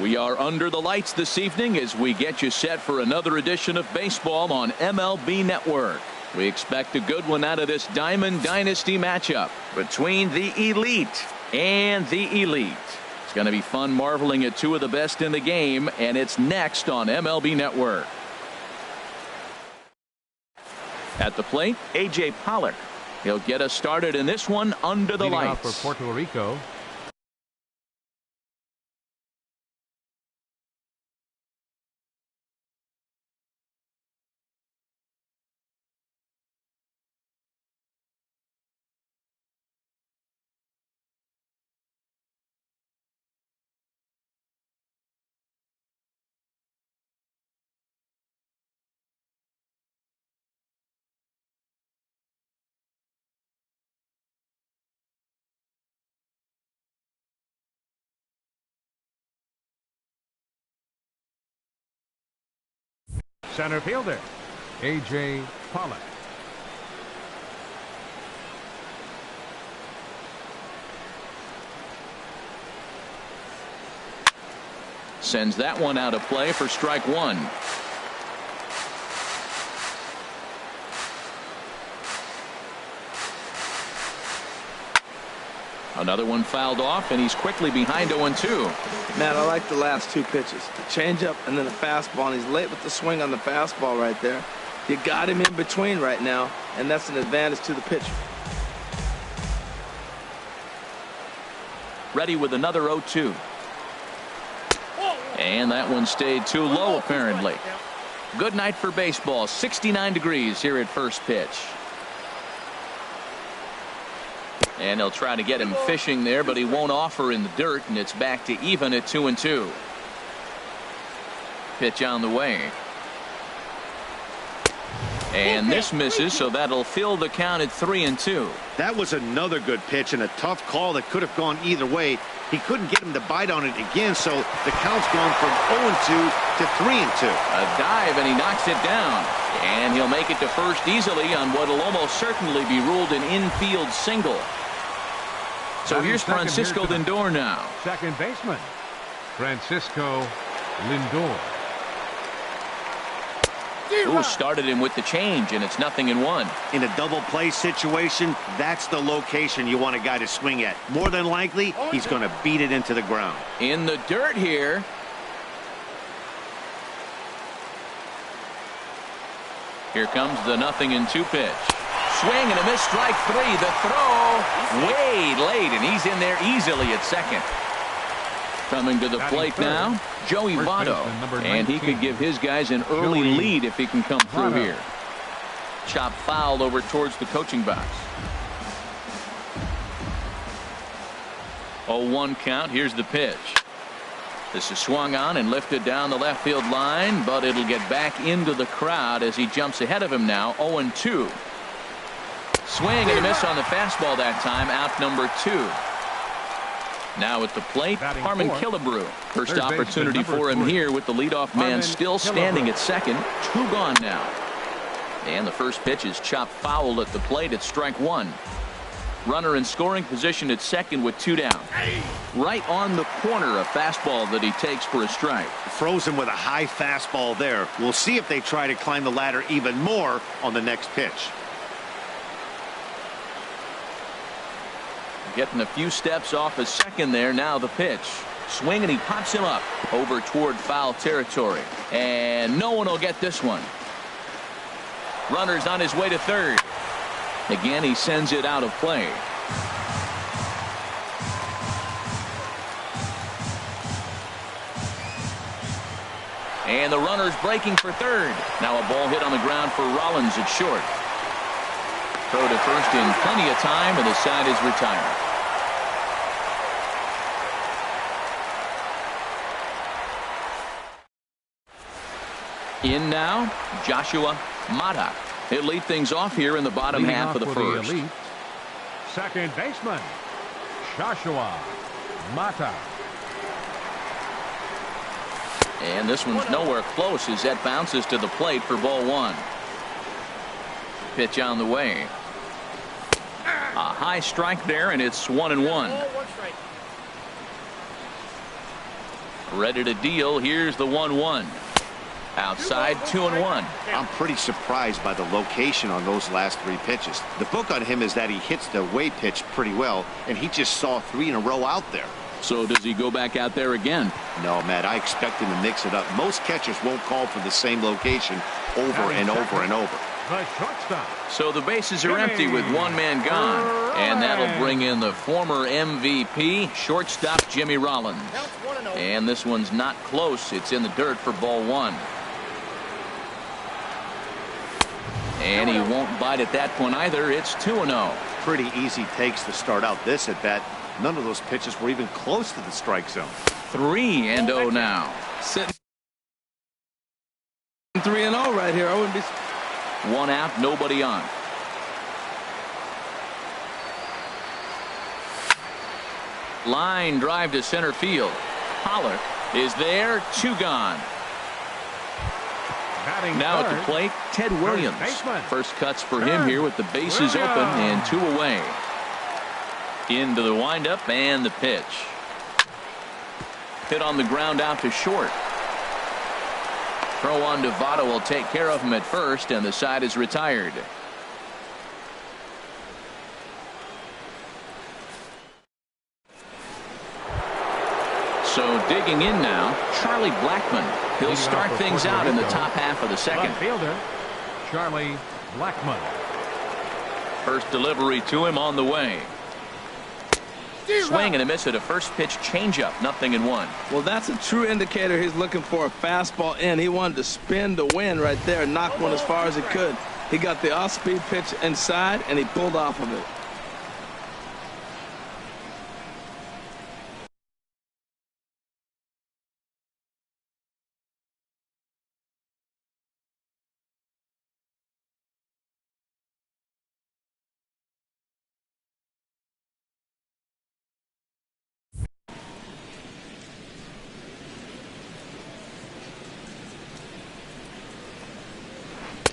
We are under the lights this evening as we get you set for another edition of baseball on MLB Network. We expect a good one out of this Diamond Dynasty matchup between the elite and the elite. It's going to be fun marveling at two of the best in the game, and it's next on MLB Network. At the plate, A.J. Pollock. He'll get us started in this one under the lights. Leading off for Puerto Rico, center fielder, A.J. Pollock. Sends that one out of play for strike one. Another one fouled off, and he's quickly behind 0-2. Matt, I like the last two pitches. The changeup and then the fastball. And he's late with the swing on the fastball right there. You got him in between right now, and that's an advantage to the pitcher. Ready with another 0-2. And that one stayed too low, apparently. Good night for baseball. 69 degrees here at first pitch. And they'll try to get him fishing there, but he won't offer in the dirt, and it's back to even at 2-2. Pitch on the way. And this misses, so that'll fill the count at 3-2. That was another good pitch and a tough call that could have gone either way. He couldn't get him to bite on it again, so the count's gone from 0-2 to 3-2. A dive, and he knocks it down. And he'll make it to first easily on what will almost certainly be ruled an infield single. So here's Francisco Lindor now. Second baseman, Francisco Lindor. Who started him with the change, and it's 0-1. In a double play situation, that's the location you want a guy to swing at. More than likely, he's going to beat it into the ground. In the dirt here. Here comes the 0-2 pitch. Swing and a miss, strike three. The throw way late, and he's in there easily at second. Coming to the plate now, Joey Votto, and he could give his guys an early lead if he can come through here. Chop foul over towards the coaching box. 0-1 count. Here's the pitch. This is swung on and lifted down the left field line, but it'll get back into the crowd as he jumps ahead of him now. 0-2. Swing and a miss on the fastball that time. Out number 2. Now at the plate, Harmon Killebrew. First opportunity for him here with the leadoff man still standing at second. 2 gone now. And the first pitch is chopped foul at the plate. It's strike 1. Runner in scoring position at second with 2 down. Right on the corner, a fastball that he takes for a strike. Frozen with a high fastball there. We'll see if they try to climb the ladder even more on the next pitch. Getting a few steps off his second there. Now the pitch. Swing, and he pops him up over toward foul territory. And no one will get this one. Runner's on his way to third. Again, he sends it out of play. And the runner's breaking for third. Now a ball hit on the ground for Rollins at short. Throw to first in plenty of time, and the side is retired. In now, Joshua Mata. He'll lead things off here in the bottom half of the first. Elite, second baseman, Joshua Mata. And this one's nowhere close as that bounces to the plate for ball 1. Pitch on the way. A high strike there, and it's 1-1. Ready to deal. Here's the 1-1. Outside, 2-1. I'm pretty surprised by the location on those last 3 pitches. The book on him is that he hits the away pitch pretty well, and he just saw 3 in a row out there. So does he go back out there again? No, Matt, I expect him to mix it up. Most catchers won't call for the same location over and over and over. The shortstop. So the bases are empty with 1 man gone. And that'll bring in the former MVP, shortstop Jimmy Rollins. And this one's not close. It's in the dirt for ball 1. And he won't bite at that point either. It's 2-0. Pretty easy takes to start out this at bat. None of those pitches were even close to the strike zone. 3-0 now. Sitting 3-0 right here. I wouldn't be. 1 out, nobody on. Line drive to center field. Pollock is there. 2 gone. Batting Now at the third, plate, Ted Williams. baseman. First cuts for him here with the bases open and 2 away. Into the windup and the pitch. Hit on the ground out to short. Throw on to Votto will take care of him at first, and the side is retired. So digging in now, Charlie Blackmon. He'll start things out in the top half of the second. Left fielder, Charlie Blackmon. First delivery to him on the way. Swing and a miss at a first pitch changeup. 0-1. Well, that's a true indicator he's looking for a fastball in. He wanted to spin to win right there, knock one as far as he could. He got the off-speed pitch inside, and he pulled off of it.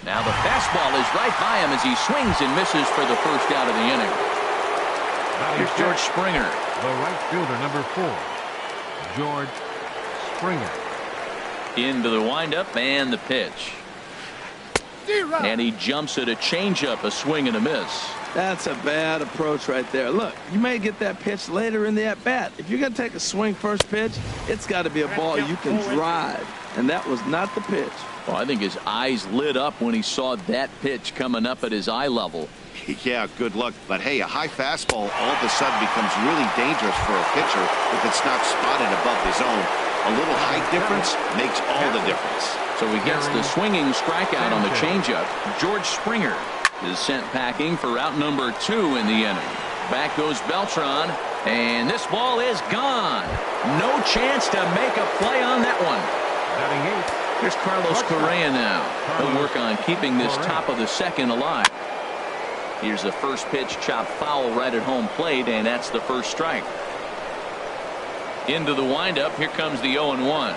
Now the fastball is right by him as he swings and misses for the first out of the inning. Here's George Springer. The right fielder, number 4, George Springer. Into the windup and the pitch. And he jumps at a changeup, a swing and a miss. That's a bad approach right there. Look, you may get that pitch later in the at-bat. If you're going to take a swing first pitch, it's got to be a ball you can drive. And that was not the pitch. Well, I think his eyes lit up when he saw that pitch coming up at his eye level. Yeah, good luck. But hey, a high fastball all of a sudden becomes really dangerous for a pitcher if it's not spotted above the zone. A little height difference makes all the difference. So he gets the swinging strikeout on the changeup. George Springer is sent packing for out number 2 in the inning. Back goes Beltran, and this ball is gone. No chance to make a play on that one. Batting 8. Here's Carlos Correa now. He'll work on keeping this top of the second alive. Here's the first pitch chopped foul right at home plate, and that's the first strike. Into the windup. Here comes the 0-1.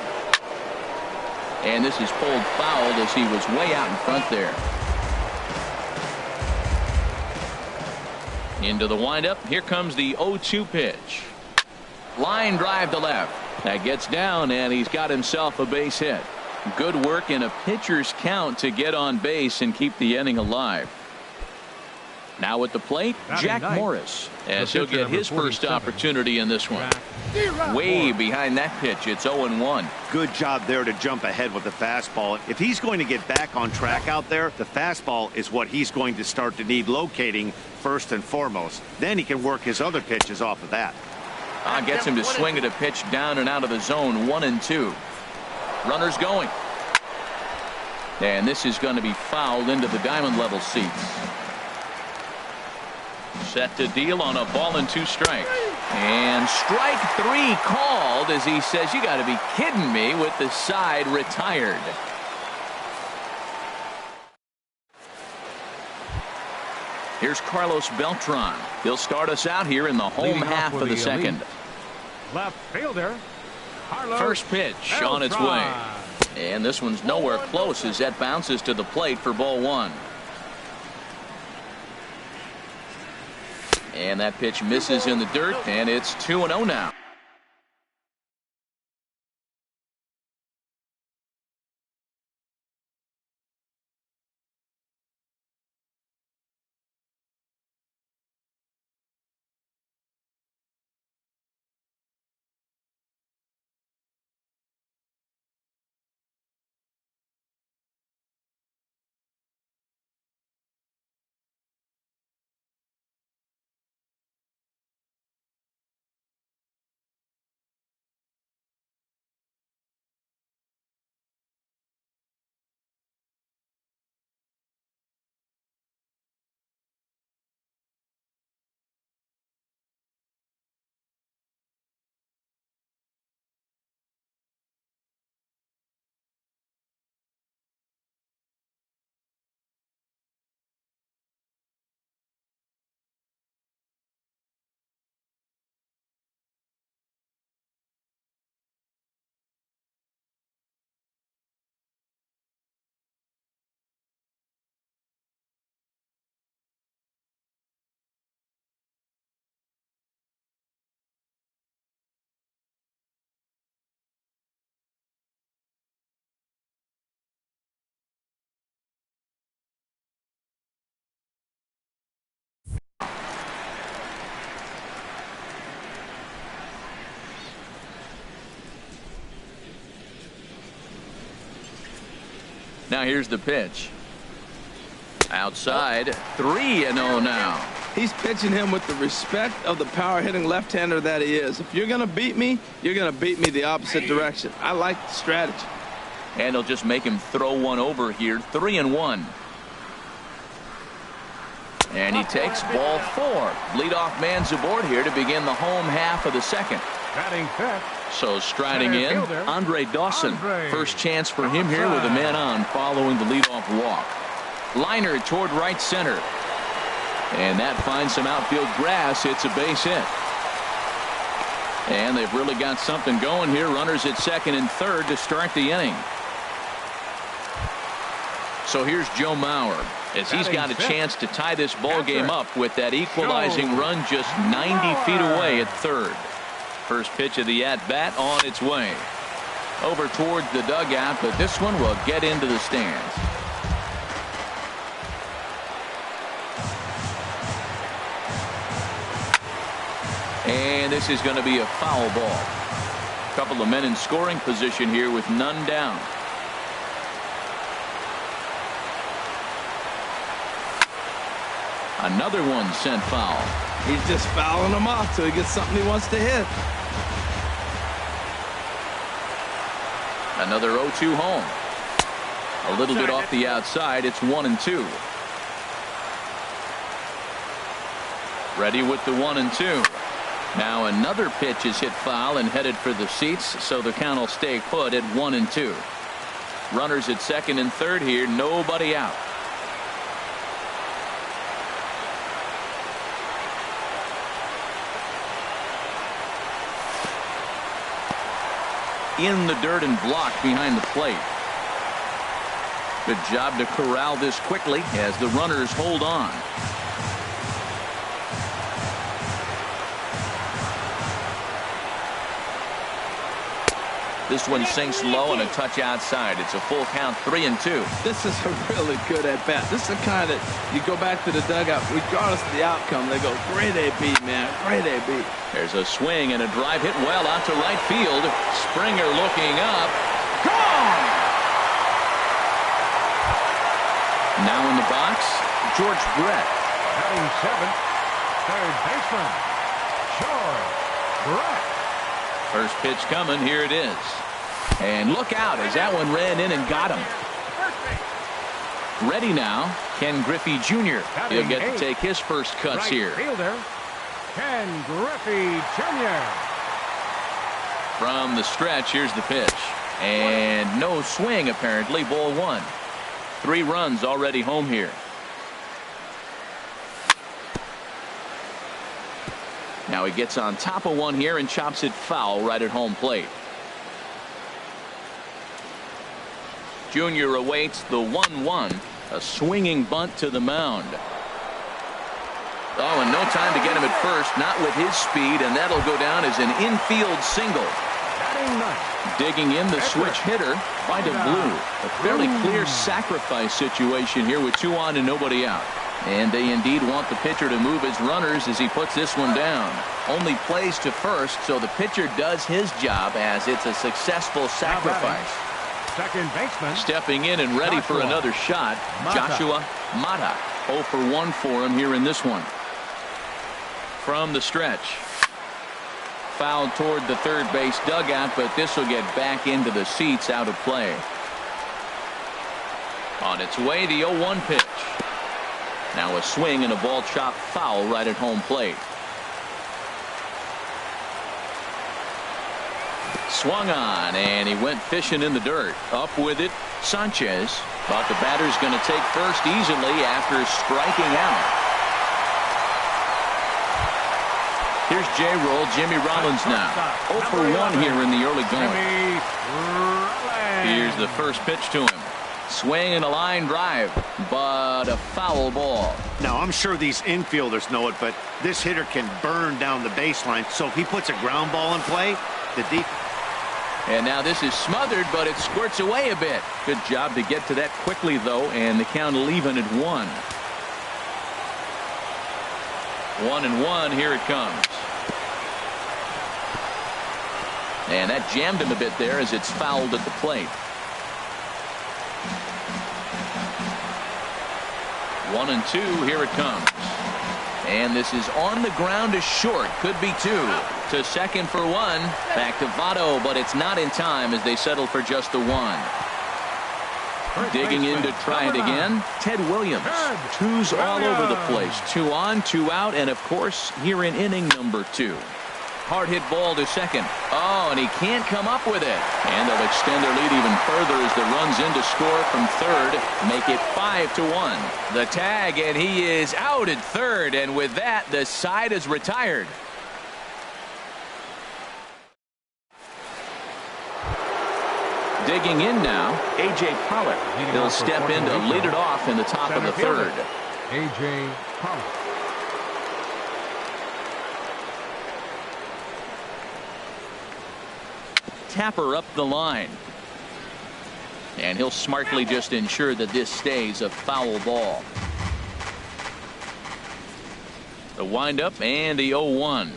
And this is pulled fouled as he was way out in front there. Into the windup. Here comes the 0-2 pitch. Line drive to left. That gets down, and he's got himself a base hit. Good work in a pitcher's count to get on base and keep the inning alive. Now at the plate, Jack Morris, as he'll get his first opportunity in this one. Way behind that pitch, it's 0-1. Good job there to jump ahead with the fastball. If he's going to get back on track out there, the fastball is what he's going to start to need locating first and foremost. Then he can work his other pitches off of that. Gets him to swing at a pitch down and out of the zone. 1-2. Runners going. And this is going to be fouled into the diamond level seats. Set to deal on a ball and 2 strikes. And strike 3 called as he says, you got to be kidding me, with the side retired. Here's Carlos Beltran. He'll start us out here in the home half of the second. Left fielder, Carlos First pitch Beltran. on its way. And this one's nowhere close as that bounces to the plate for ball 1. And that pitch misses in the dirt, and it's 2-0 now. Now here's the pitch. Outside, 3-0 now. He's pitching him with the respect of the power-hitting left-hander that he is. If you're going to beat me, you're going to beat me the opposite direction. I like the strategy. And he'll just make him throw one over here. 3-1. And he takes ball 4. Leadoff man's aboard here to begin the home half of the second. Batting fifth. So striding in, Andre Dawson. First chance for him here with a man on following the leadoff walk. Liner toward right center. And that finds some outfield grass. Hits a base hit. And they've really got something going here. Runners at second and third to start the inning. So here's Joe Mauer as he's got a chance to tie this ball game up with that equalizing run just 90 feet away at third. First pitch of the at-bat on its way. Over towards the dugout, but this one will get into the stands. And this is going to be a foul ball. A couple of men in scoring position here with none down. Another one sent foul. He's just fouling them off till he gets something he wants to hit. Another 0-2 home. A little bit off the outside. It's 1-2. Ready with the 1-2. Now another pitch is hit foul and headed for the seats, so the count will stay put at 1-2. Runners at second and third here. Nobody out. In the dirt and blocked behind the plate. Good job to corral this quickly as the runners hold on. This one sinks low and a touch outside. It's a full count, 3-2. This is a really good at bat. This is the kind that you go back to the dugout, regardless of the outcome. They go, great AB, man, great AB. There's a swing and a drive hit well out to right field. Springer looking up. Gone! Now in the box, George Brett. Batting seventh, third baseman, George Brett. First pitch coming. Here it is. And look out as that one ran in and got him. Ready now, Ken Griffey Jr. He'll get to take his first cuts here. Fielder, Ken Griffey Jr. From the stretch, here's the pitch. And no swing, apparently. Ball 1. 3 runs already home here. Now he gets on top of one here and chops it foul right at home plate. Junior awaits the 1-1. A swinging bunt to the mound. Oh, and no time to get him at first. Not with his speed, and that'll go down as an infield single. Digging in the switch hitter, Vida Blue. A fairly clear sacrifice situation here with 2 on and nobody out. And they indeed want the pitcher to move his runners as he puts this one down. Only plays to first, so the pitcher does his job as it's a successful sacrifice. Second baseman. Stepping in and ready for another shot, Joshua Mata. 0 for 1 for him here in this one. From the stretch. Fouled toward the third base dugout, but this will get back into the seats out of play. On its way, the 0-1 pitch. Now a swing and a ball chopped foul right at home plate. Swung on and he went fishing in the dirt. Up with it, Sanchez. But the batter's going to take first easily after striking out. Here's J-Roll, Jimmy Rollins now. 0 for 1 here in the early going. Here's the first pitch to him. Swing and a line drive, but a foul ball. Now, I'm sure these infielders know it, but this hitter can burn down the baseline. So if he puts a ground ball in play, the deep. And now this is smothered, but it squirts away a bit. Good job to get to that quickly, though, and the count will even at 1. 1-1, here it comes. And that jammed him a bit there as it's fouled at the plate. 1-2. Here it comes. And this is on the ground to short. Could be two. To second for one. Back to Votto, but it's not in time as they settle for just the one. Digging in to try it again, Ted Williams. Twos all over the place. 2 on, 2 out, and of course, here in inning number 2. Hard hit ball to second. Oh, and he can't come up with it. And they'll extend their lead even further as the runs in to score from third. Make it 5-1. The tag, and he is out at third. And with that, the side is retired. Digging in now, A.J. Pollock. He'll step in to lead it off in the top of the third. A.J. Pollock. Tapper up the line. And he'll smartly just ensure that this stays a foul ball. The windup and the 0-1.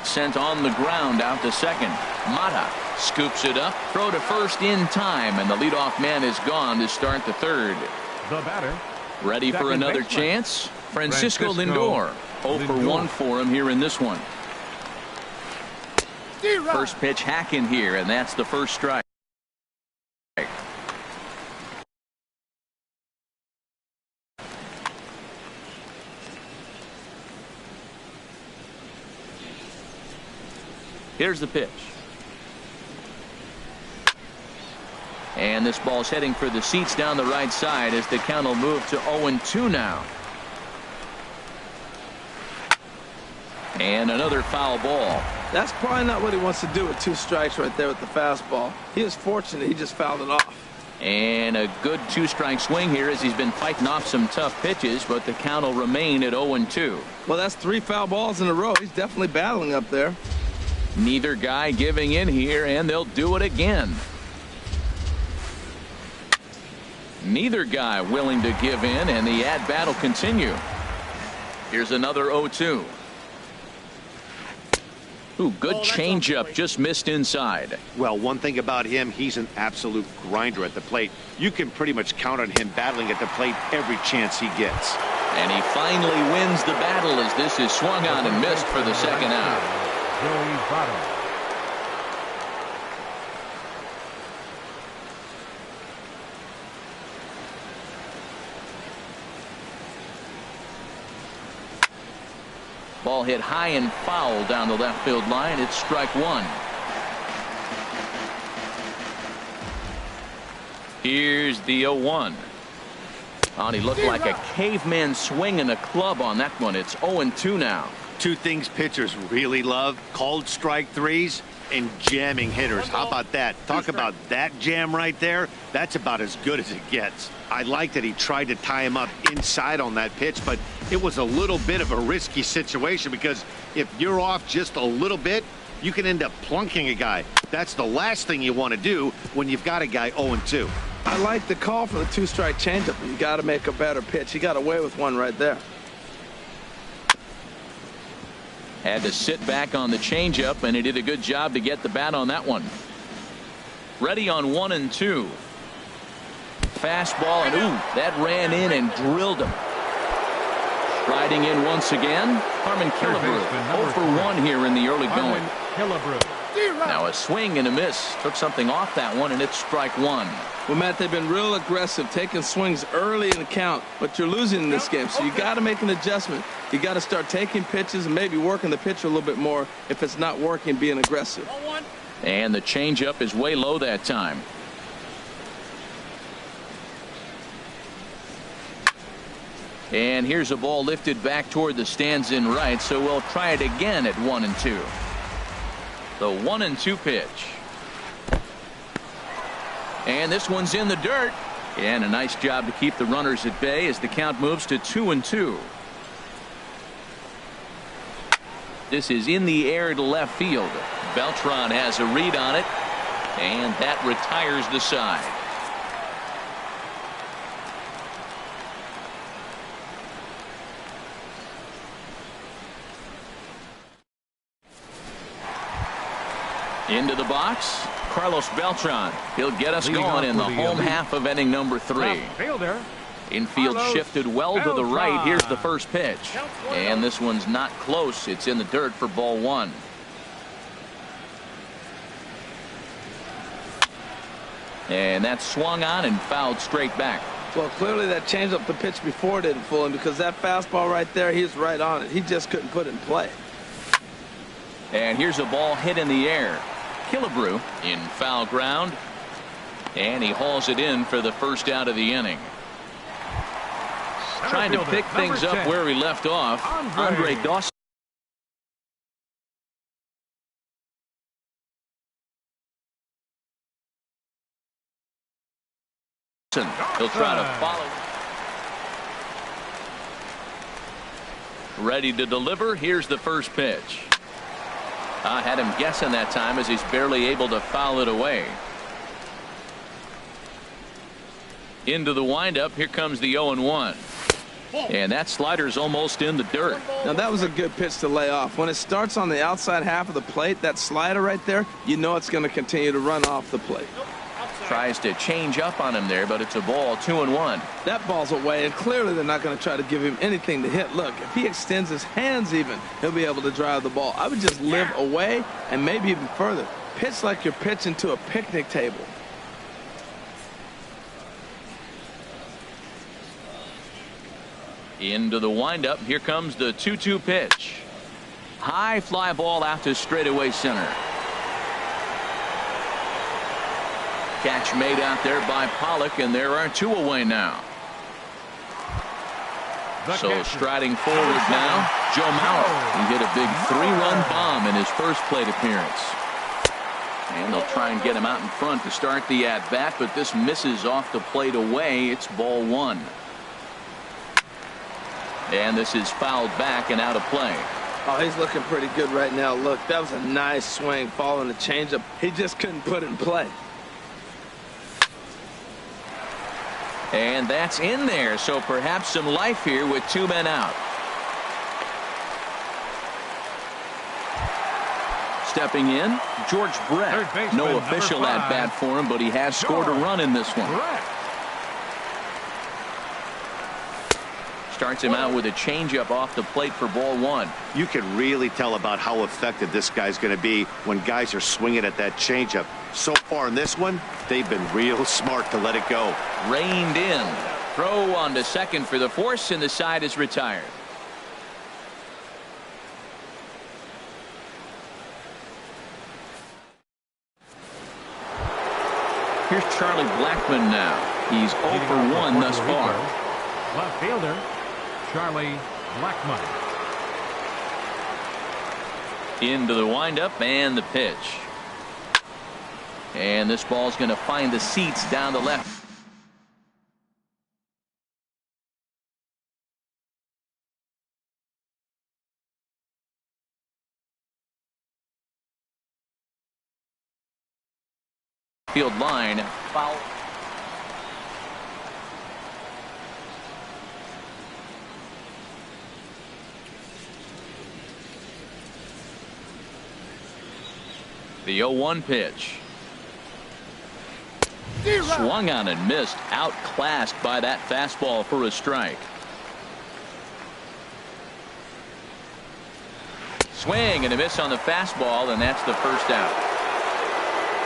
Sent on the ground out to second. Mata scoops it up. Throw to first in time, and the leadoff man is gone to start the third. The batter. Ready for another chance. Francisco Lindor. 0 for 1 for him here in this one. First pitch hacking here, and that's the first strike. Here's the pitch. And this ball's heading for the seats down the right side as the count will move to 0-2 now. And another foul ball. That's probably not what he wants to do with 2 strikes right there with the fastball. He is fortunate he just fouled it off. And a good 2-strike swing here as he's been fighting off some tough pitches, but the count will remain at 0-2. Well, that's 3 foul balls in a row. He's definitely battling up there. Neither guy giving in here, and they'll do it again. Neither guy willing to give in, and the at-bat will continue. Here's another 0-2. Ooh, good changeup, just missed inside. Well, one thing about him, he's an absolute grinder at the plate. You can pretty much count on him battling at the plate every chance he gets. And he finally wins the battle as this is swung on and missed for the second out. Joey Votto. Ball hit high and foul down the left field line. It's strike 1. Here's the 0-1. Oh, he looked like a caveman swinging a club on that one. It's 0-2 now. 2 things pitchers really love: called strike threes and jamming hitters. How about that? Talk about that jam right there. That's about as good as it gets. I like that he tried to tie him up inside on that pitch, but it was a little bit of a risky situation because if you're off just a little bit, you can end up plunking a guy. That's the last thing you want to do when you've got a guy 0-2. I like the call for the 2-strike changeup. You got to make a better pitch. He got away with one right there. Had to sit back on the changeup, and he did a good job to get the bat on that one. Ready on 1-2. Fastball, and ooh, that ran in and drilled him. Striding in once again, Harmon Killebrew. 0 for 1 here in the early going. Now a swing and a miss. Took something off that one, and it's strike 1. Well, Matt, they've been real aggressive, taking swings early in the count, but you're losing in this game, so you got to make an adjustment. You got to start taking pitches and maybe working the pitcher a little bit more if it's not working, being aggressive. And the changeup is way low that time. And here's a ball lifted back toward the stands in right, so we'll try it again at 1-2. The 1-2 pitch. And this one's in the dirt. And a nice job to keep the runners at bay as the count moves to 2-2. This is in the air to left field. Beltran has a read on it, and that retires the side. Into the box, Carlos Beltran. He'll get us going in the home half of inning number 3. Left fielder, Infield shifted well to the right. Here's the first pitch. And this one's not close. It's in the dirt for ball one. And that's swung on and fouled straight back. Well, clearly that changeup the pitch before didn't fool him, because that fastball right there, he's right on it. He just couldn't put it in play. And here's a ball hit in the air. Killebrew in foul ground. And he hauls it in for the first out of the inning. Trying to pick things up where he left off. Andre Dawson. He'll try to follow. Ready to deliver. Here's the first pitch. I had him guessing that time, as he's barely able to foul it away. Into the windup. Here comes the 0-1. And that slider's almost in the dirt. Now that was a good pitch to lay off. When it starts on the outside half of the plate, that slider right there, you know it's going to continue to run off the plate. Tries to change up on him there, but it's a ball. 2-1. That ball's away, and clearly they're not going to try to give him anything to hit. Look, if he extends his hands even, he'll be able to drive the ball. I would just live away and maybe even further. Pitch like you're pitching to a picnic table. Into the windup. Here comes the 2-2 pitch. High fly ball out to straightaway center. Catch made out there by Pollock, and there are two away now. So striding forward now, Joe Mauer. He hit a big 3-run bomb in his first plate appearance. And they'll try and get him out in front to start the at-bat, but this misses off the plate away. It's ball one. And this is fouled back and out of play. Oh, he's looking pretty good right now. Look, that was a nice swing following the changeup. He just couldn't put it in play. And that's in there, so perhaps some life here with two men out. Stepping in, George Brett. No official at bat for him, but he has scored a run in this one. Starts him out with a changeup off the plate for ball one. You can really tell about how effective this guy's going to be when guys are swinging at that changeup. So far in this one, they've been real smart to let it go. Reined in. Throw on to second for the force, and the side is retired. Here's Charlie Blackmon now. He's 0 for 1 thus far. Left fielder Charlie Blackmon. Into the windup and the pitch. And this ball's going to find the seats down the left. Field line. Foul. The 0-1 pitch. Swung on and missed. Outclassed by that fastball for a strike. Swing and a miss on the fastball, and that's the first out.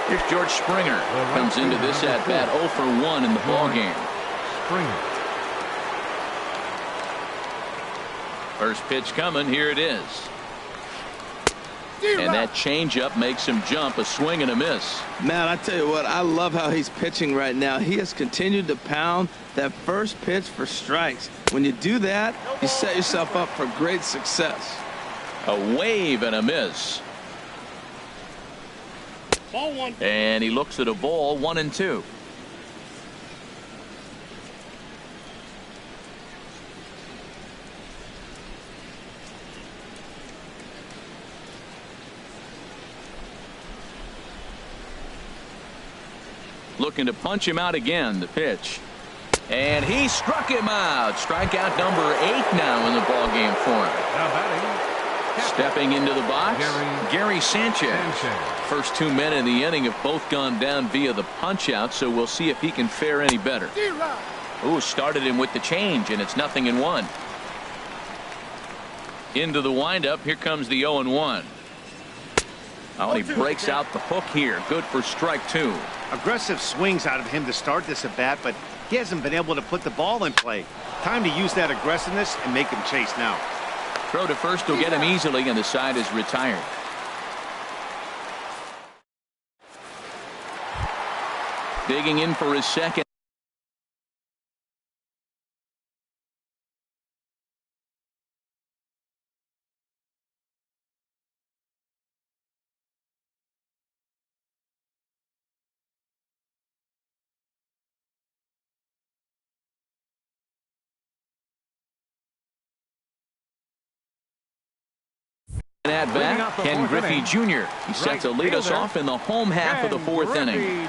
Here's George Springer. Comes into this at bat 0 for 1 in the ball game. Springer. First pitch coming. Here it is. And that changeup makes him jump. A swing and a miss. Man, I tell you what, I love how he's pitching right now. He has continued to pound that first pitch for strikes. When you do that, you set yourself up for great success. A wave and a miss. Ball one. And he looks at a ball. 1-2. Looking to punch him out again. The pitch. And he struck him out. Strikeout number 8 now in the ball game for him. Now batting. Stepping into the box, Gary Sanchez. First 2 men in the inning have both gone down via the punch out, so we'll see if he can fare any better. Ooh, started him with the change, and it's 0-1. Into the windup. Here comes the 0-1. Oh, he breaks out the hook here. Good for strike 2. Aggressive swings out of him to start this at bat, but he hasn't been able to put the ball in play. Time to use that aggressiveness and make him chase now. Throw to first will get him easily, and the side is retired. Digging in for his second. At bat, Ken Griffey Jr. He's set to lead us off in the home half of the fourth inning.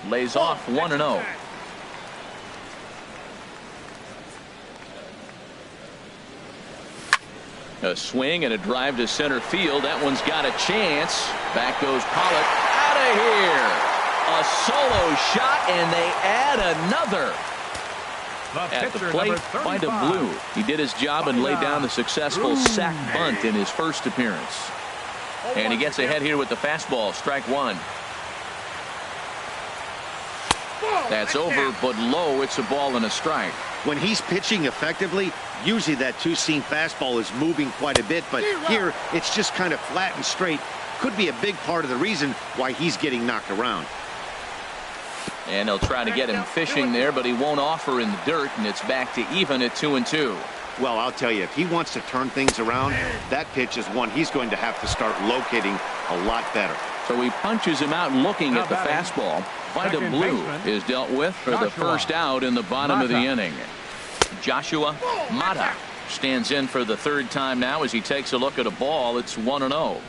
Lays off 1-0. A swing and a drive to center field. That one's got a chance. Back goes Pollock. Out of here. A solo shot, and they add another. At the plate by the blue. He did his job and laid down the successful sac bunt in his first appearance. And he gets ahead here with the fastball. Strike 1. That's over, but low. It's a ball and a strike. When he's pitching effectively, usually that two-seam fastball is moving quite a bit, but here it's just kind of flat and straight. Could be a big part of the reason why he's getting knocked around. And they'll try to get him fishing there, but he won't offer in the dirt, and it's back to even at 2-2. Well, I'll tell you, if he wants to turn things around, that pitch is one he's going to have to start locating a lot better. So he punches him out looking at the fastball. Vida Blue is dealt with for the first out in the bottom of the inning. Joshua Mata stands in for the third time now as he takes a look at a ball. It's 1-0.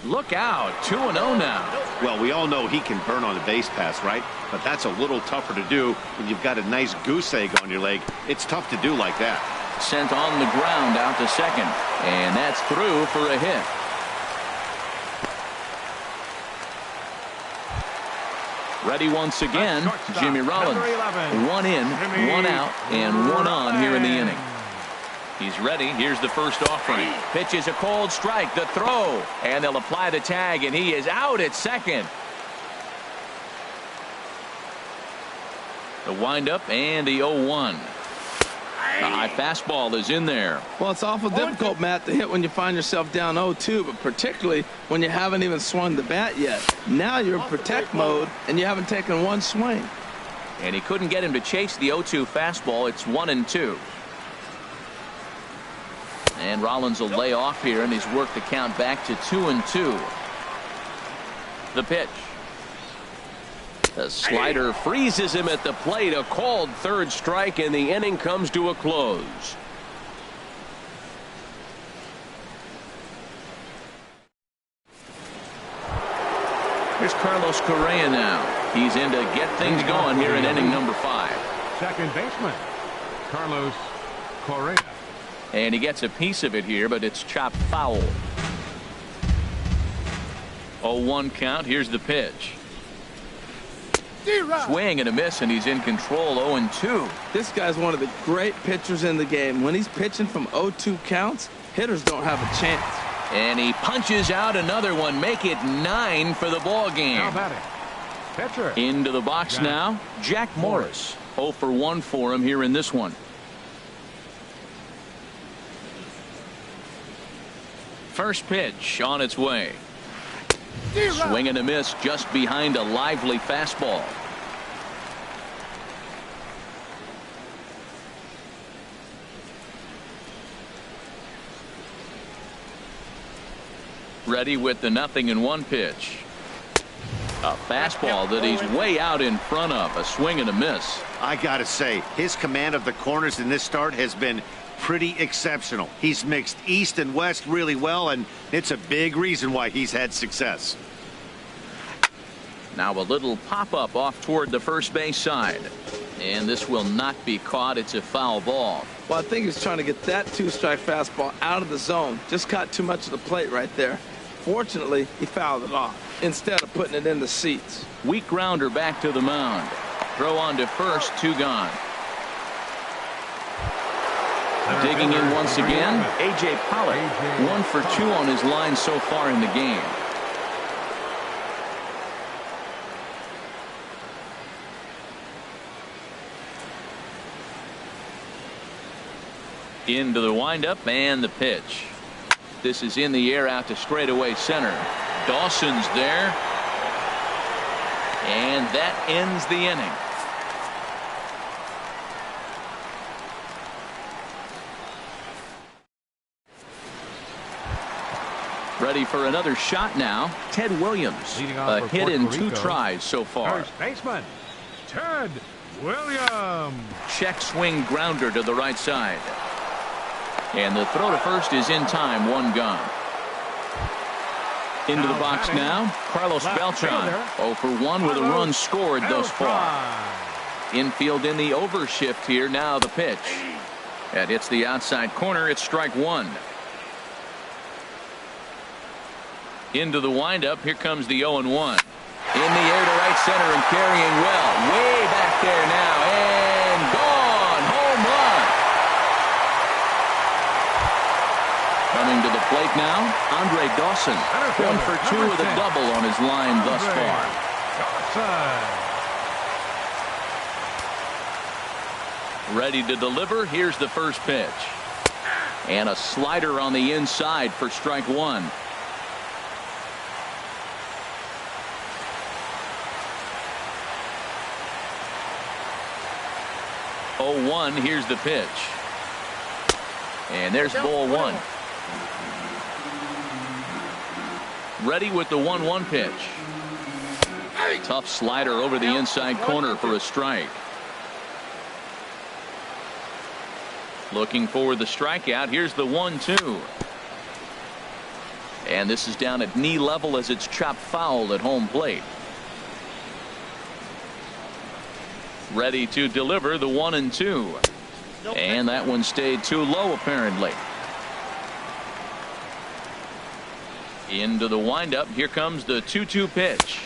Look out, 2-0 now. Well, we all know he can burn on a base pass, right? But that's a little tougher to do when you've got a nice goose egg on your leg. It's tough to do like that. Sent on the ground out to second, and that's through for a hit. Ready once again, Jimmy Rollins. 1 in, 1 out, and 1 on here in the inning. He's ready. Here's the first offering. Pitches a cold strike. The throw. And they'll apply the tag, and he is out at second. The windup and the 0-1. The high fastball is in there. Well, it's awful difficult, Matt, to hit when you find yourself down 0-2, but particularly when you haven't even swung the bat yet. Now you're in protect mode, and you haven't taken one swing. And he couldn't get him to chase the 0-2 fastball. It's 1-2. And Rollins will lay off here, and he's worked the count back to 2-2. The pitch. The slider freezes him at the plate. A called third strike, and the inning comes to a close. Here's Carlos Correa now. He's in to get things going here in inning number 5. Second baseman, Carlos Correa. And he gets a piece of it here, but it's chopped foul. 0-1 count. Here's the pitch. Swing and a miss, and he's in control. 0-2. This guy's one of the great pitchers in the game. When he's pitching from 0-2 counts, hitters don't have a chance. And he punches out another one. Make it 9 for the ball game. Now batting, pitcher. Into the box now, Jack Morris. 0 for 1 for him here in this one. First pitch on its way. Swing and a miss just behind a lively fastball. Ready with the 0-1 pitch. A fastball that he's way out in front of. A swing and a miss. I gotta say, his command of the corners in this start has been pretty exceptional. He's mixed east and west really well, and it's a big reason why he's had success. Now a little pop-up off toward the first base side. And this will not be caught. It's a foul ball. Well, I think he was trying to get that 2-strike fastball out of the zone. Just caught too much of the plate right there. Fortunately, he fouled it off instead of putting it in the seats. Weak grounder back to the mound. Throw on to first, 2 gone. Digging in once again, A.J. Pollock. 1 for 2 on his line so far in the game. Into the windup and the pitch. This is in the air out to straightaway center. Dawson's there. And that ends the inning. Ready for another shot now. Ted Williams. A hit in 2 tries so far. First baseman, Ted Williams. Check swing grounder to the right side. And the throw to first is in time. 1 gone. Into the box now, Carlos Beltran. 0 for 1 with a run scored thus far. Infield in the overshift here. Now the pitch. That hits the outside corner. It's strike 1. Into the windup. Here comes the 0-1. In the air to right center and carrying well. Way back there now. And gone. Home run. Coming to the plate now, Andre Dawson. 1 for 2 with a double on his line thus far. Ready to deliver. Here's the first pitch. And a slider on the inside for strike 1. Here's the pitch. And there's ball 1. Ready with the 1-1 pitch. Tough slider over the inside corner for a strike. Looking for the strikeout. Here's the 1-2. And this is down at knee level as it's chopped foul at home plate. Ready to deliver the 1-2. And that one stayed too low apparently. Into the windup. Here comes the 2-2 pitch.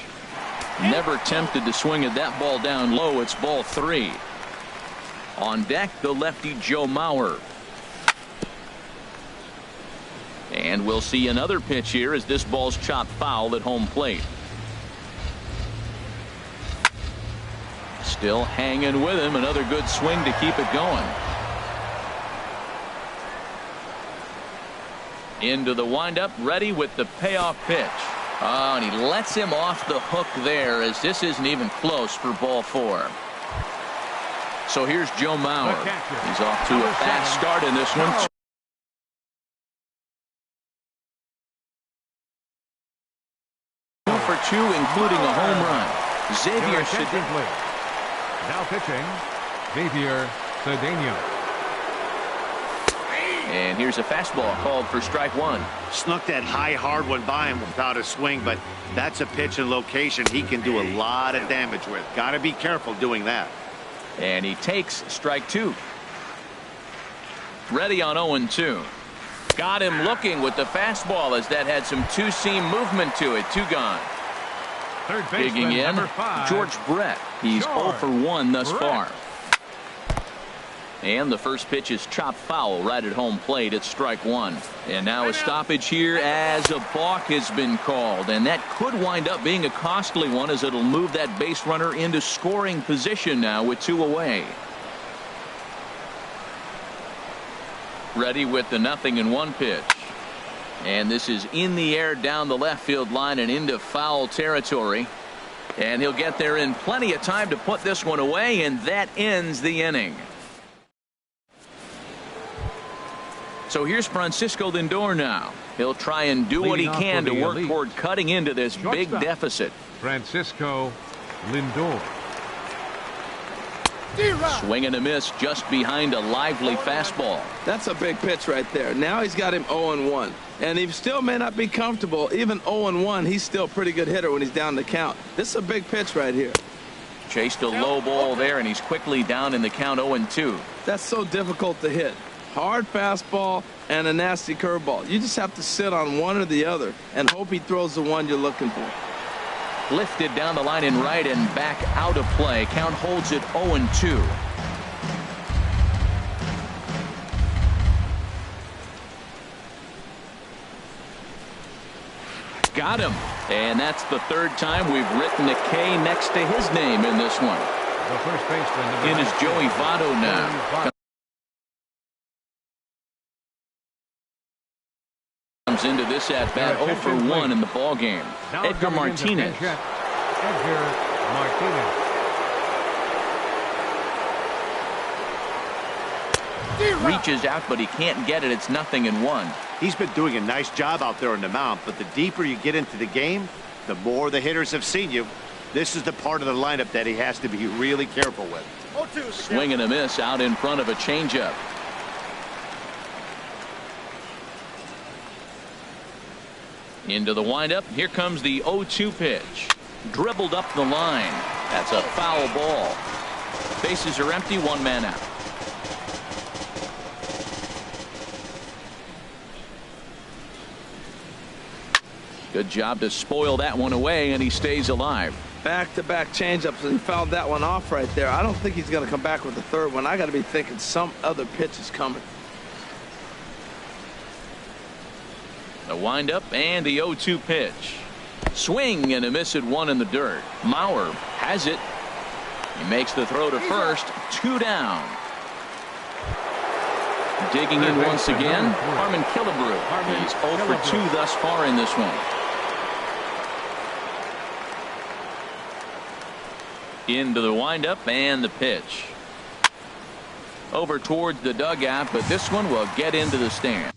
Never tempted to swing at that ball down low. It's ball 3. On deck, the lefty Joe Mauer. And we'll see another pitch here as this ball's chopped foul at home plate. Still hanging with him. Another good swing to keep it going. Into the windup. Ready with the payoff pitch. Oh, and he lets him off the hook there as this isn't even close for ball 4. So here's Joe Mauer. He's off to a fast start in this one. 2 for 2, including a home run. Xavier Cedeno. Now pitching, Xavier Cedeno. And here's a fastball called for strike 1. Snuck that high hard one by him without a swing, but that's a pitch and location he can do a lot of damage with. Got to be careful doing that. And he takes strike 2. Ready on 0-2. Got him looking with the fastball as that had some two-seam movement to it. 2 gone. Third Digging baseman, in, 5, George Brett. He's 0 for 1 thus far. And the first pitch is chopped foul right at home plate. It's strike 1. And now a stoppage here as a balk has been called. And that could wind up being a costly one as it'll move that base runner into scoring position now with 2 away. Ready with the 0-1 pitch. And this is in the air down the left field line and into foul territory. And he'll get there in plenty of time to put this one away, and that ends the inning. So here's Francisco Lindor now. He'll try and do what he can to work toward cutting into this big deficit. Francisco Lindor. Swing and a miss just behind a lively fastball. That's a big pitch right there. Now he's got him 0-1. And he still may not be comfortable. Even 0-1, he's still a pretty good hitter when he's down the count. This is a big pitch right here. Chased a low ball there, and he's quickly down in the count 0-2. That's so difficult to hit. Hard fastball and a nasty curveball. You just have to sit on one or the other and hope he throws the one you're looking for. Lifted down the line in right and back out of play. Count holds it 0-2. Got him. And that's the third time we've written a K next to his name in this one. The first baseman. It is Joey Votto now. Comes into this at bat 0 for 1 in the ball game. Edgar Martinez. Edgar Martinez. Reaches out, but he can't get it. It's 0-1. He's been doing a nice job out there on the mound, but the deeper you get into the game, the more the hitters have seen you. This is the part of the lineup that he has to be really careful with. Swing and a miss out in front of a changeup. Into the windup. Here comes the 0-2 pitch. Dribbled up the line. That's a foul ball. Bases are empty. One man out. Good job to spoil that one away, and he stays alive. Back-to-back changeups, and he fouled that one off right there. I don't think he's going to come back with the third one. I got to be thinking some other pitch is coming. The windup and the 0-2 pitch. Swing and a miss at one in the dirt. Mauer has it. He makes the throw to first. 2 down. Digging in once again, Harmon Killebrew. He's 0 for 2 thus far in this one. Into the windup and the pitch. Over towards the dugout, but this one will get into the stand.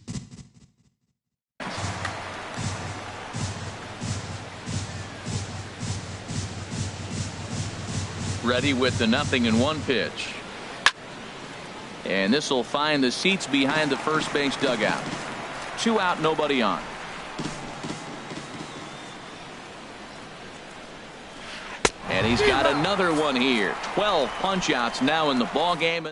Ready with the 0-1 pitch. And this will find the seats behind the first base dugout. 2 out, nobody on. And he's got another one here. 12 punch outs now in the ball game.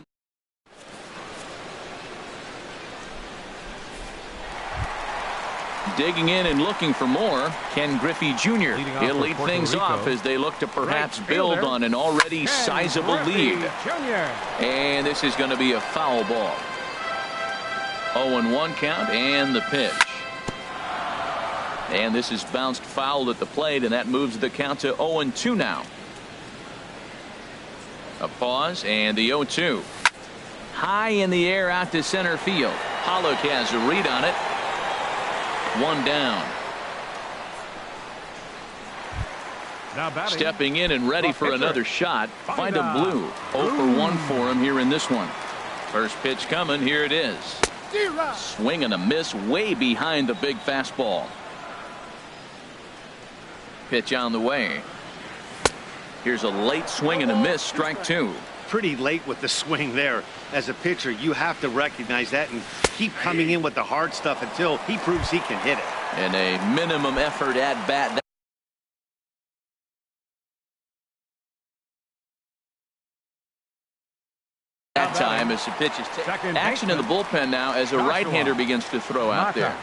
Digging in and looking for more, Ken Griffey Jr. He'll lead things off as they look to perhaps build on an already sizable lead. And this is going to be a foul ball. 0-1 count and the pitch. And this is bounced foul at the plate, and that moves the count to 0-2 now. A pause and the 0-2. High in the air out to center field. Pollock has a read on it. 1 down. Stepping in and ready for another shot. Find a blue. 0 for 1 for him here in this one. First pitch coming. Here it is. Swing and a miss way behind the big fastball. Pitch on the way. Here's a late swing and a miss. Strike 2. Pretty late with the swing there. As a pitcher, you have to recognize that and keep coming in with the hard stuff until he proves he can hit it. And a minimum effort at bat. That time as the pitch is taken. Action in the bullpen now as a right-hander begins to throw out there.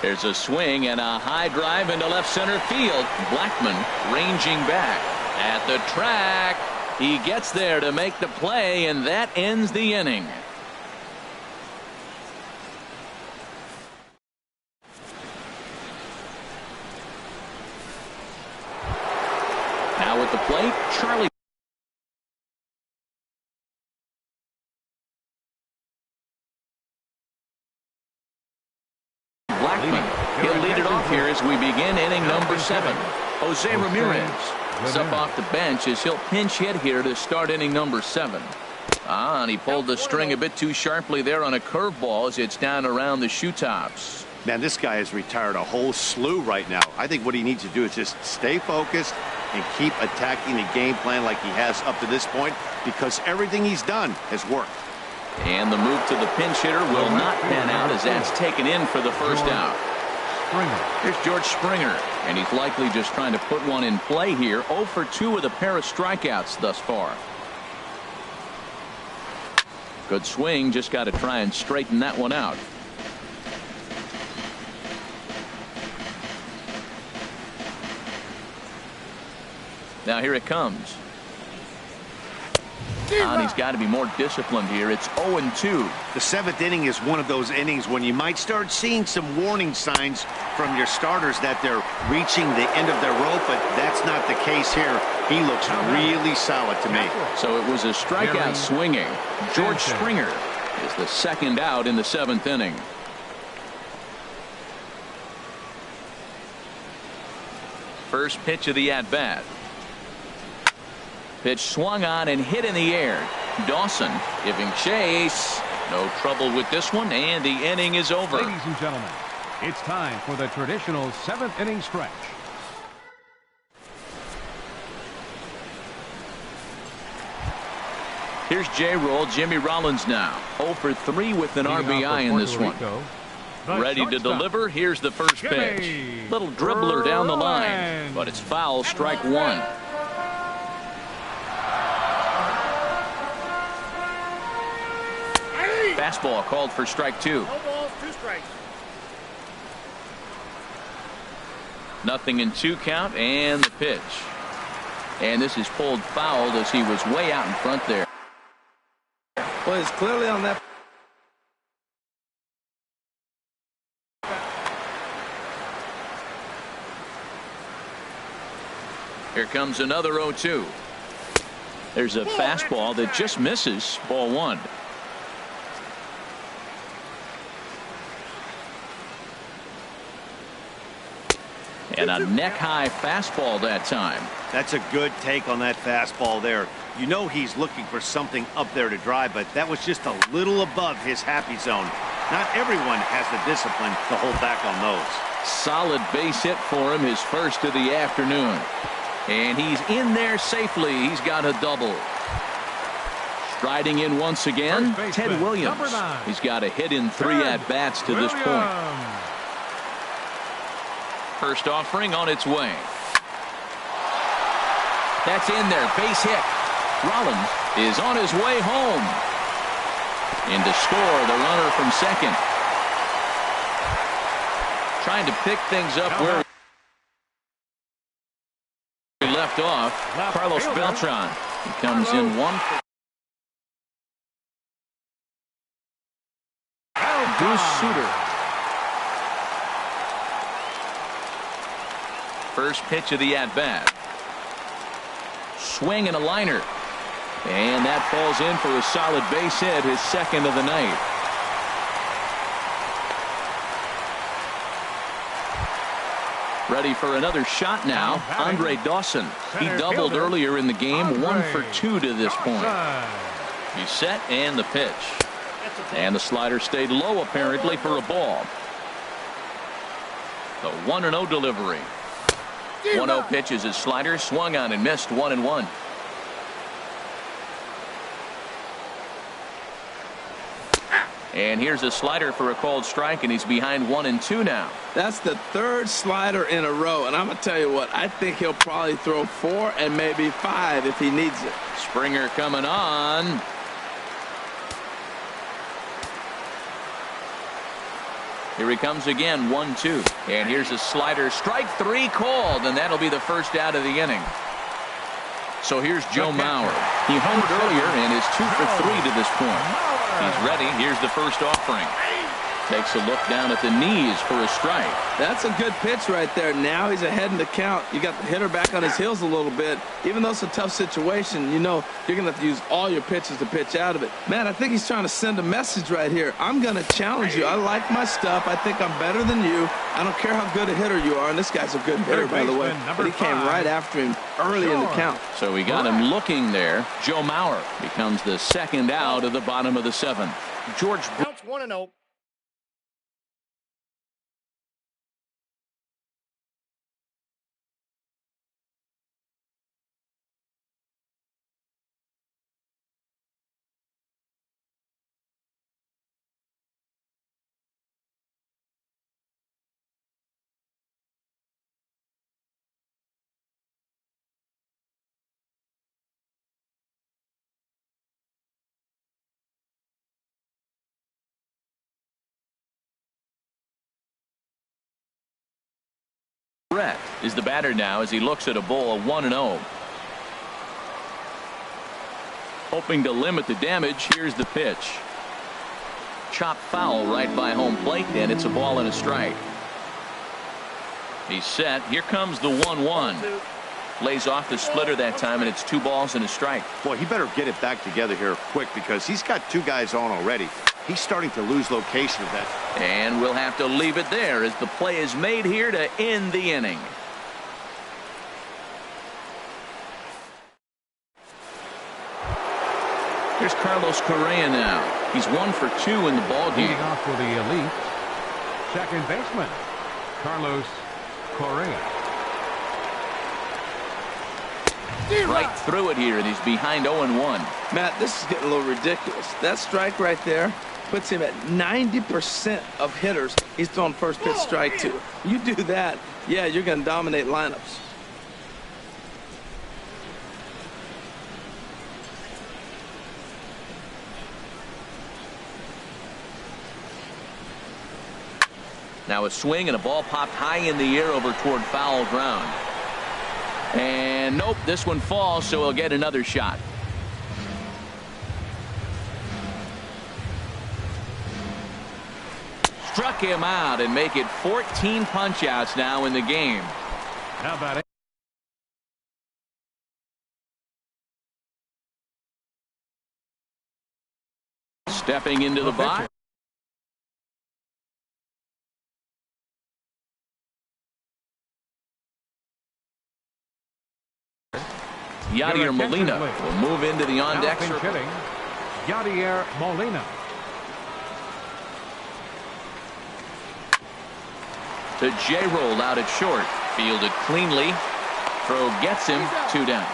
There's a swing and a high drive into left center field. Blackman ranging back at the track. He gets there to make the play, and that ends the inning. Now at the plate, Charlie Blackman. He'll lead it off here as we begin inning number 7. Jose Ramirez is up off the bench as he'll pinch hit here to start inning number 7. And he pulled the string a bit too sharply there on a curveball as it's down around the shoe tops. Man, this guy has retired a whole slew right now. I think what he needs to do is just stay focused and keep attacking the game plan like he has up to this point, because everything he's done has worked. And the move to the pinch hitter will not pan out as that's taken in for the first out. Springer. Here's George Springer, and he's likely just trying to put one in play here. 0 for 2 with a pair of strikeouts thus far. Good swing, just got to try and straighten that one out. Now here it comes. And he's got to be more disciplined here. It's 0-2. The 7th inning is one of those innings when you might start seeing some warning signs from your starters that they're reaching the end of their rope, but that's not the case here. He looks really solid to me. So it was a strikeout swinging. George Springer is the second out in the 7th inning. First pitch of the at-bat. Pitch swung on and hit in the air. Dawson giving chase. No trouble with this one, and the inning is over. Ladies and gentlemen, it's time for the traditional 7th inning stretch. Here's J-Roll. Jimmy Rollins now 0 for 3 with an RBI in this one. Ready to deliver. Here's the first pitch. Little dribbler down the line, but it's foul. Strike one. Fastball called for strike 2. No balls, 2 strikes. Nothing in 2 count, and the pitch. And this is pulled fouled as he was way out in front there. Well, it's clearly on that. Here comes another 0-2. There's a fastball that just misses. Ball 1. And a neck-high fastball that time. That's a good take on that fastball there. You know he's looking for something up there to drive, but that was just a little above his happy zone. Not everyone has the discipline to hold back on those. Solid base hit for him, his first of the afternoon. And he's in there safely. He's got a double. Striding in once again, Ted Williams. He's got a hit in 3 at-bats to this point. First offering on its way. That's in there. Base hit. Rollins is on his way home. And to score the runner from second. Trying to pick things up where he left off. Carlos Beltran. He comes in 1 for Deuce Suter. First pitch of the at-bat. Swing and a liner. And that falls in for a solid base hit, his second of the night. Ready for another shot now. Andre Dawson. He doubled earlier in the game. 1 for 2 to this point. He's set, and the pitch. And the slider stayed low apparently for a ball. The 1-0 delivery. 1-0 pitch is his slider, swung on and missed. 1-1. And here's a slider for a called strike, and he's behind 1-2 now. That's the 3rd slider in a row, and I'm gonna tell you what, I think he'll probably throw 4 and maybe 5 if he needs it. Springer coming on. Here he comes again. 1-2. And here's a slider. Strike 3 called, and that'll be the first out of the inning. So here's Joe Mauer. He homered earlier and is 2 for 3 to this point. He's ready. Here's the first offering. Takes a look down at the knees for a strike. That's a good pitch right there. Now he's ahead in the count. You got the hitter back on his heels a little bit. Even though it's a tough situation, you know you're going to have to use all your pitches to pitch out of it. Man, I think he's trying to send a message right here. I'm going to challenge you. I like my stuff. I think I'm better than you. I don't care how good a hitter you are. And this guy's a good hitter, by the way. But he came right after him early in the count. So we got him looking there. Joe Mauer becomes the second out of the bottom of the 7th. George. Counts 1-0. threat is the batter now as he looks at a bowl of 1-0. Hoping to limit the damage. Here's the pitch. Chop foul right by home plate, and it's a ball and a strike. He's set. Here comes the 1-1. Lays off the splitter that time, and it's 2 balls and a strike. Boy, he better get it back together here quick because he's got 2 guys on already. He's starting to lose location of that. And we'll have to leave it there as the play is made here to end the inning. Here's Carlos Correa now. He's 1 for 2 in the ball game. Leading off for the elite, second baseman, Carlos Correa. Right through it here, and he's behind 0-1. Matt, this is getting a little ridiculous. That strike right there puts him at 90% of hitters he's throwing first pitch strike to. You do that, yeah, you're going to dominate lineups. Now a swing and a ball popped high in the air over toward foul ground. And nope, this one falls, so he'll get another shot. Struck him out and make it 14 punch-outs now in the game. How about it? Stepping into the box. Yadier Molina will move into the on-deck circle. Yadier Molina. To J-roll out at short. Fielded cleanly. Throw gets him. 2 down.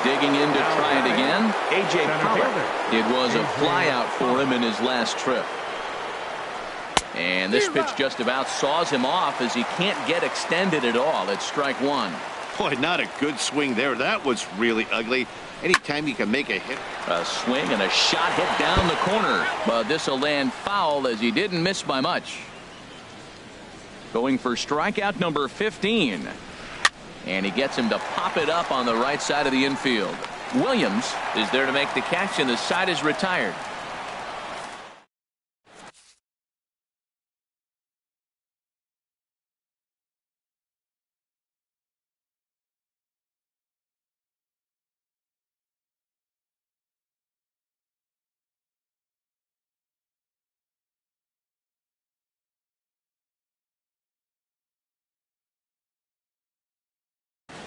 Digging in to try it again. A.J. Pollard. It was a flyout for him in his last trip. And this pitch just about saws him off as he can't get extended at all. It's strike 1. Boy, not a good swing there. That was really ugly. Anytime you can make a hit. A swing and a shot hit down the corner. But this will land foul as he didn't miss by much. Going for strikeout number 15. And he gets him to pop it up on the right side of the infield. Williams is there to make the catch, and the side is retired.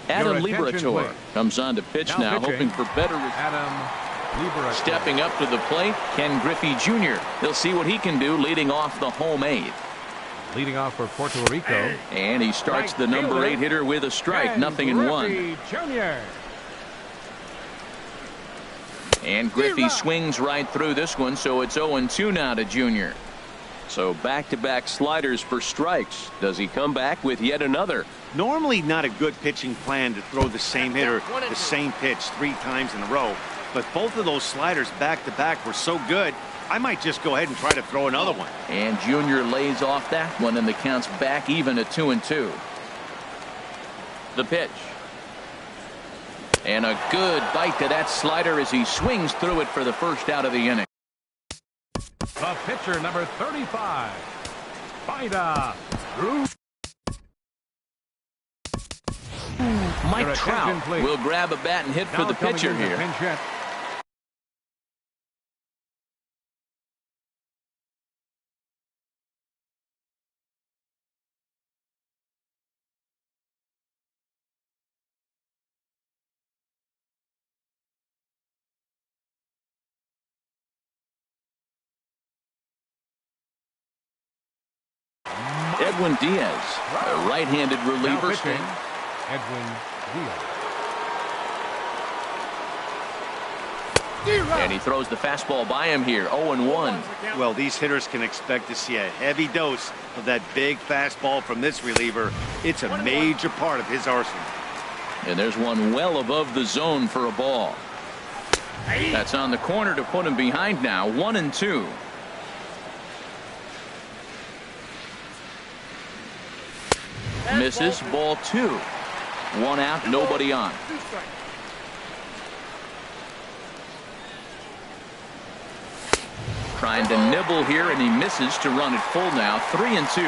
Adam Liberator comes on to pitch now hoping for better. Adam Liberator. Stepping up to the plate, Ken Griffey Jr. He'll see what he can do leading off the home 8th. Leading off for Puerto Rico. And he starts the number 8 hitter with a strike, nothing in 1. Jr. And Griffey swings right through this one, so it's 0-2 now to Jr. So back-to-back sliders for strikes. Does he come back with yet another? Normally not a good pitching plan to throw the same hitter the same pitch 3 times in a row. But both of those sliders back-to-back were so good, I might just go ahead and try to throw another one. And Jr. lays off that one, and the count's back even at 2-2. The pitch. And a good bite to that slider as he swings through it for the first out of the inning. The pitcher, number 35, Vida Drew. Mike Trout will grab a bat and hit for the pitcher here. Edwin Diaz, a right-handed reliever. Edwin Diaz. And he throws the fastball by him here, 0-1. Well, these hitters can expect to see a heavy dose of that big fastball from this reliever. It's a major part of his arsenal. And there's one well above the zone for a ball. That's on the corner to put him behind now, 1-2. Misses. Ball 2. 1 out, nobody on. Trying to nibble here, and he misses to run it full now. 3-2.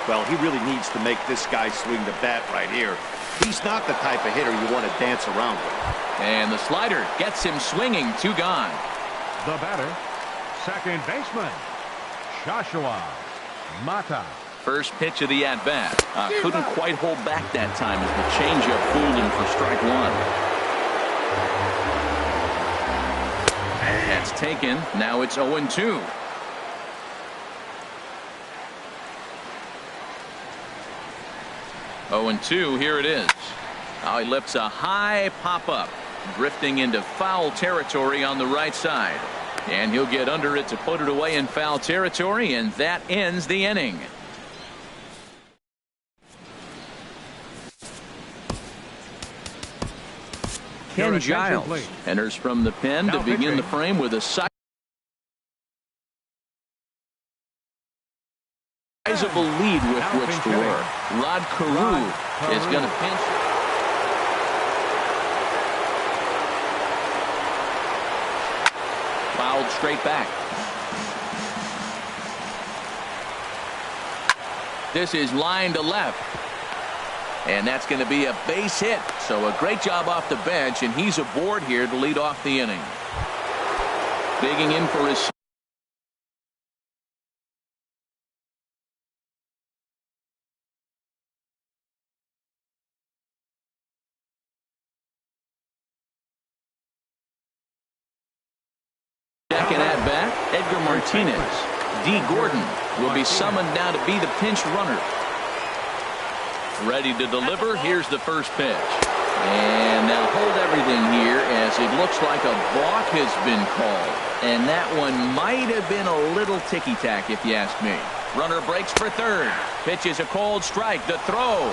Well, he really needs to make this guy swing the bat right here. He's not the type of hitter you want to dance around with. And the slider gets him swinging. 2 gone. The batter, second baseman, Joshua Mata. First pitch of the at-bat. Couldn't quite hold back that time as the changeup fooled him for strike 1. That's taken. Now it's 0-2. 0-2, here it is. Now he lifts a high pop-up, drifting into foul territory on the right side. And he'll get under it to put it away in foul territory, and that ends the inning. Ken Giles enters from the pen to begin the frame with a sizable lead with which to work. Rod Carew is going to pinch. Fouled straight back. This is line to left. And that's going to be a base hit. So a great job off the bench, and he's aboard here to lead off the inning. Digging in for his second at bat. Edgar Martinez. D. Gordon will be summoned now to be the pinch runner. Ready to deliver. Here's the first pitch. And now hold everything here as it looks like a balk has been called. And that one might have been a little ticky-tack if you ask me. Runner breaks for third. Pitch is a cold strike. The throw.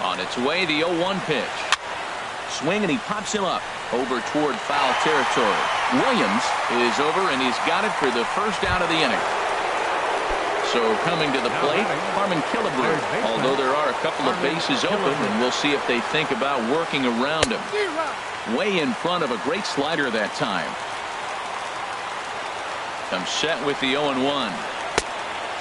On its way, the 0-1 pitch. Swing, and he pops him up over toward foul territory. Williams is over, and he's got it for the first out of the inning. So coming to the plate, Harmon Killebrew, although there are a couple of bases open, and we'll see if they think about working around him. Way in front of a great slider that time. Comes set with the 0-1.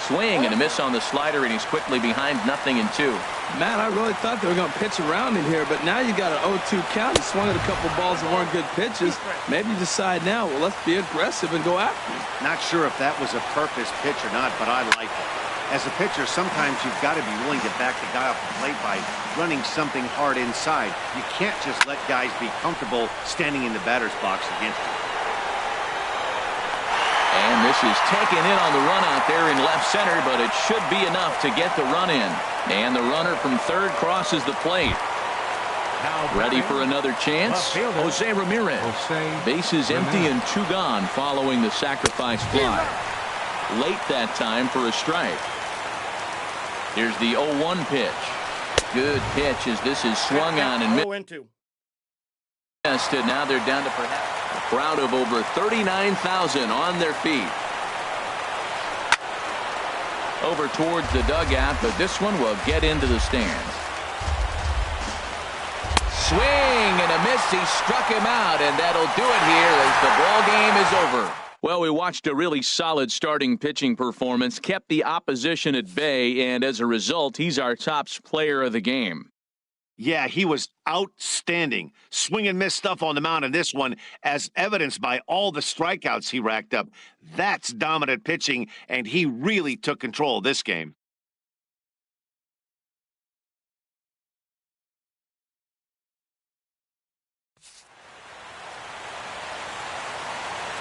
Swing and a miss on the slider, and he's quickly behind 0-2. Matt, I really thought they were going to pitch around him here, but now you got an 0-2 count. He swung at a couple balls that weren't good pitches. Maybe you decide now, well, let's be aggressive and go after him. Not sure if that was a purpose pitch or not, but I like it. As a pitcher, sometimes you've got to be willing to back the guy off the plate by running something hard inside. You can't just let guys be comfortable standing in the batter's box against you. And this is taken in on the run out there in left center, but it should be enough to get the run in. And the runner from third crosses the plate. Ready for another chance. Jose Ramirez. Bases empty and 2 gone following the sacrifice fly. Late that time for a strike. Here's the 0-1 pitch. Good pitch as this is swung on and missed. Now they're down to perhaps a crowd of over 39,000 on their feet. Over towards the dugout, but this one will get into the stands. Swing and a miss. He struck him out, and that'll do it here as the ball game is over. Well, we watched a really solid starting pitching performance, kept the opposition at bay, and as a result, he's our top player of the game. Yeah, he was outstanding. Swing and miss stuff on the mound in this one, as evidenced by all the strikeouts he racked up. That's dominant pitching, and he really took control of this game.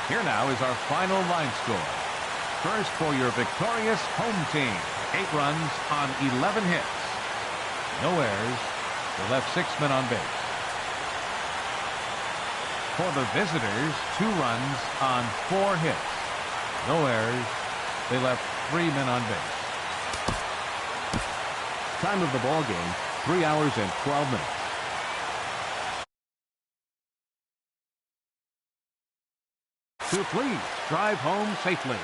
Here now is our final line score. First for your victorious home team. 8 runs on 11 hits. No errors. They left 6 men on base. For the visitors, 2 runs on 4 hits. No errors. They left 3 men on base. Time of the ball game, 3 hours and 12 minutes. To please drive home safely.